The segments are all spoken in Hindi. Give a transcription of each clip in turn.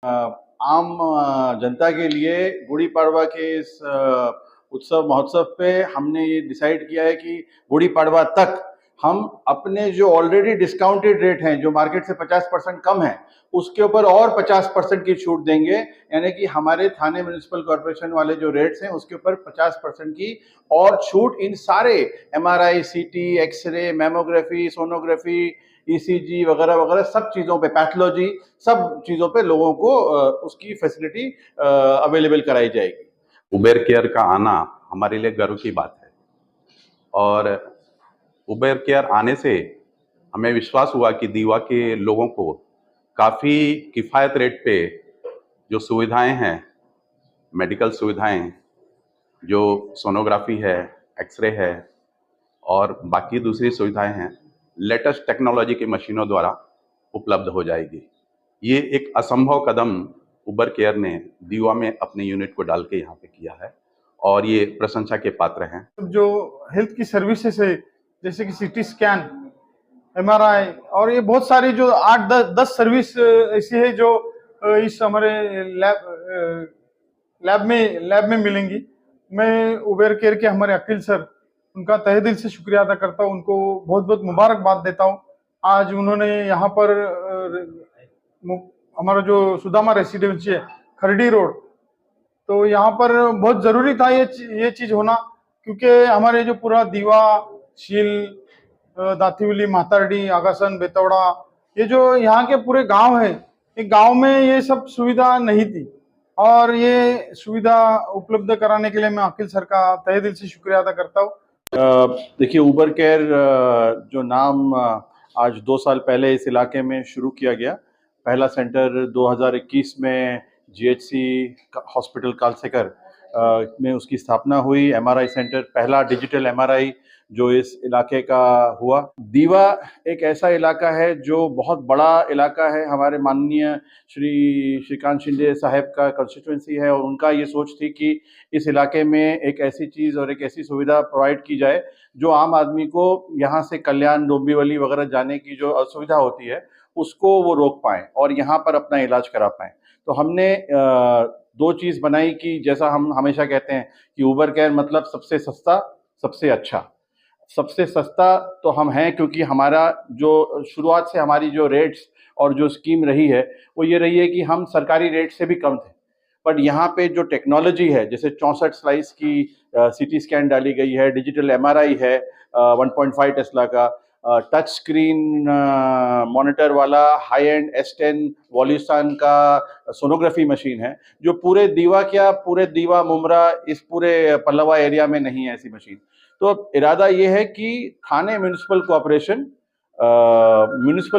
आम जनता के लिए गुड़ी पड़वा के इस उत्सव महोत्सव पे हमने ये डिसाइड किया है कि गुड़ी पड़वा तक हम अपने जो ऑलरेडी डिस्काउंटेड रेट हैं, जो मार्केट से 50% कम है, उसके ऊपर और 50% की छूट देंगे। यानी कि हमारे थाने म्युनिसिपल कॉर्पोरेशन वाले जो रेट्स हैं उसके ऊपर 50% की और छूट इन सारे MRI, CT, x ray, mammography, sonography, ECG वगैरह वगैरह सब चीज़ों पे, पैथोलॉजी, सब चीज़ों पे लोगों को उसकी फैसिलिटी अवेलेबल कराई जाएगी। उबेर केयर का आना हमारे लिए गर्व की बात है और उबेर केयर आने से हमें विश्वास हुआ कि दीवा के लोगों को काफ़ी किफ़ायत रेट पे जो सुविधाएं हैं, मेडिकल सुविधाएं, जो सोनोग्राफी है, एक्सरे है और बाकी दूसरी सुविधाएं हैं, लेटेस्ट टेक्नोलॉजी की मशीनों द्वारा उपलब्ध हो जाएगी। ये एक असंभव कदम उबर केयर ने दीवा में अपने यूनिट को डाल के यहाँ पे किया है और ये प्रशंसा के पात्र हैं। जो हेल्थ की सर्विसेज है जैसे कि CT स्कैन, MRI और ये बहुत सारी जो 8-10 सर्विस ऐसी है जो इस हमारे लैब में मिलेंगी। मैं उबेर केयर के हमारे अकील सर, उनका तहे दिल से शुक्रिया अदा करता हूँ, उनको बहुत बहुत मुबारकबाद देता हूँ। आज उन्होंने यहाँ पर हमारा जो सुदामा रेसिडेंसी है, खरडी रोड, तो यहाँ पर बहुत जरूरी था ये चीज होना, क्योंकि हमारे जो पूरा दीवा, शील, दातीवली, मातारडी, आगासन, बेतौड़ा, ये जो यहाँ के पूरे गांव है, ये गांव में ये सब सुविधा नहीं थी और ये सुविधा उपलब्ध कराने के लिए मैं अकील सर का तहे दिल से शुक्रिया अदा करता हूँ। देखिए, उबर केयर जो नाम आज 2 साल पहले इस इलाके में शुरू किया गया। पहला सेंटर 2021 में GHC हॉस्पिटल कालसेकर में उसकी स्थापना हुई। MRI सेंटर, पहला डिजिटल MRI जो इस इलाके का हुआ। दीवा एक ऐसा इलाका है जो बहुत बड़ा इलाका है। हमारे माननीय श्री श्रीकांत शिंदे साहब का कंस्टिट्यूंसी है और उनका ये सोच थी कि इस इलाके में एक ऐसी चीज़ और एक ऐसी सुविधा प्रोवाइड की जाए जो आम आदमी को यहाँ से कल्याण, डोंबिवली वगैरह जाने की जो असुविधा होती है उसको वो रोक पाएँ और यहाँ पर अपना इलाज करा पाएँ। तो हमने 2 चीज़ बनाई कि जैसा हम हमेशा कहते हैं कि उबर केयर मतलब सबसे सस्ता, सबसे अच्छा। सबसे सस्ता तो हम हैं क्योंकि हमारा जो शुरुआत से हमारी जो रेट्स और जो स्कीम रही है वो ये रही है कि हम सरकारी रेट से भी कम थे। बट यहाँ पे जो टेक्नोलॉजी है, जैसे 64 स्लाइस की CT स्कैन डाली गई है, डिजिटल MRI है 1.5 टेस्ला का, टच स्क्रीन मॉनिटर वाला हाई एंड S10 वॉल्यूसन का सोनोग्राफी मशीन है, जो पूरे दीवा पूरे दीवा, मुमरा, इस पूरे पल्लवा एरिया में नहीं है ऐसी मशीन। तो इरादा ये है कि Thane municipal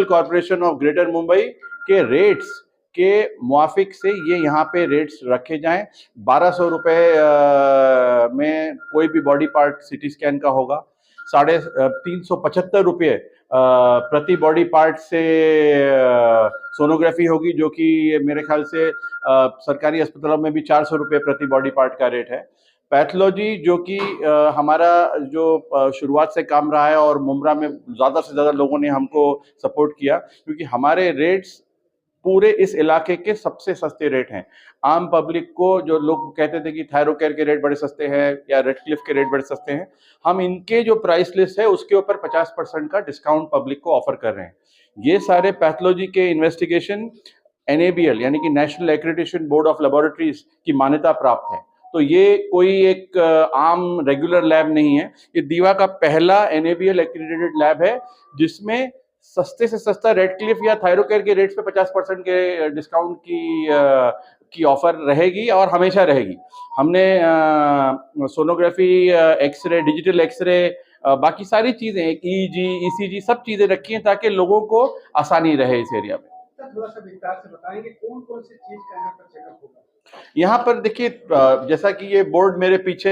corporation of greater Mumbai के रेट्स के मुआफिक से ये यहाँ पे रेट्स रखे जाएं। 1200 रुपये में कोई भी बॉडी पार्ट CT स्कैन का होगा, 375 रुपये प्रति बॉडी पार्ट से सोनोग्राफी होगी, जो कि मेरे ख्याल से सरकारी अस्पतालों में भी 400 रुपये प्रति बॉडी पार्ट का रेट है। पैथोलॉजी जो कि हमारा जो शुरुआत से काम रहा है और मुमरा में ज़्यादा से ज़्यादा लोगों ने हमको सपोर्ट किया, क्योंकि हमारे रेट्स पूरे इस इलाके के सबसे सस्ते रेट हैं। आम पब्लिक को, जो लोग कहते थे कि थायरोकेयर के रेट बड़े सस्ते हैं या रेडक्लिफ के रेट बड़े सस्ते हैं, हम इनके जो प्राइस लिस्ट है उसके ऊपर 50% का डिस्काउंट पब्लिक को ऑफर कर रहे हैं। ये सारे पैथोलॉजी के इन्वेस्टिगेशन NABL यानी कि national accreditation board of laboratories की मान्यता प्राप्त है। तो ये कोई एक आम रेगुलर लैब नहीं है, ये दीवा का पहला NABL एक्रेडिटेड लैब है जिसमें सस्ते से सस्ता रेडक्लिफ या थायरोकेयर के रेट्स पे 50% के डिस्काउंट की ऑफर रहेगी और हमेशा रहेगी। हमने सोनोग्राफी, एक्सरे, डिजिटल एक्सरे, बाकी सारी चीज़ें, EEG, ECG सब चीज़ें रखी हैं ताकि लोगों को आसानी रहे इस एरिया में। थोड़ा सा विस्तार से बताएंगे कौन कौन सी चीज का यहाँ पर चेकअप होगा? यहाँ पर देखिए, जैसा कि ये बोर्ड मेरे पीछे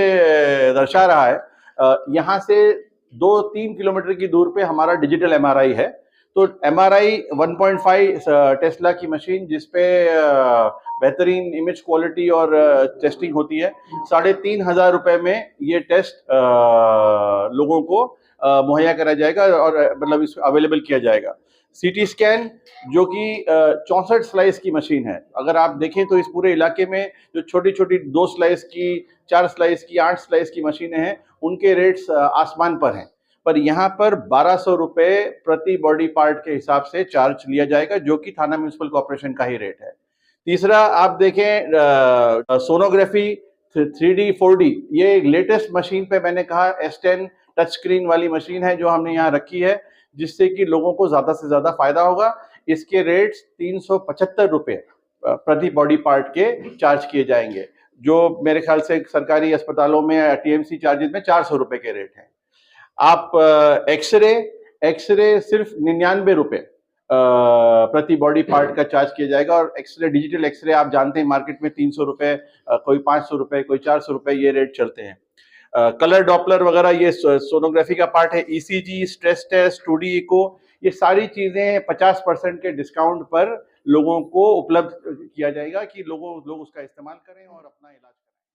दर्शा रहा है, यहाँ से 2-3 किलोमीटर की दूर पे हमारा डिजिटल MRI है। तो MRI 1.5 टेस्ला की मशीन जिसपे बेहतरीन इमेज क्वालिटी और टेस्टिंग होती है, 3,500 रुपये में ये टेस्ट लोगों को मुहैया कराया जाएगा और मतलब इसको अवेलेबल किया जाएगा। सीटी स्कैन जो कि 64 स्लाइस की मशीन है। अगर आप देखें तो इस पूरे इलाके में जो छोटी छोटी 2 स्लाइस की, 4 स्लाइस की, 8 स्लाइस की मशीनें हैं, उनके रेट्स आसमान पर हैं। पर यहाँ पर 1200 रुपये प्रति बॉडी पार्ट के हिसाब से चार्ज लिया जाएगा, जो कि थाना म्यूनिसिपल कॉर्पोरेशन का ही रेट है। तीसरा आप देखें सोनोग्राफी 3D 4D, ये लेटेस्ट मशीन पे मैंने कहा S10 टच स्क्रीन वाली मशीन है जो हमने यहाँ रखी है, जिससे कि लोगों को ज्यादा से ज्यादा फायदा होगा। इसके रेट्स 375 रुपये प्रति बॉडी पार्ट के चार्ज किए जाएंगे, जो मेरे ख्याल से सरकारी अस्पतालों में TMC चार्जेस में 400 रुपये के रेट हैं। आप एक्सरे सिर्फ 99 रुपये प्रति बॉडी पार्ट का चार्ज किया जाएगा। और एक्सरे, डिजिटल एक्सरे आप जानते हैं मार्केट में 300 रुपये, कोई 500 रुपये, कोई 400 रुपये, ये रेट चलते हैं। कलर डॉपलर वगैरह ये सोनोग्राफी का पार्ट है। ECG, stress test, 2D eco, ये सारी चीजें 50% के डिस्काउंट पर लोगों को उपलब्ध किया जाएगा कि लोग उसका इस्तेमाल करें और अपना इलाज करें।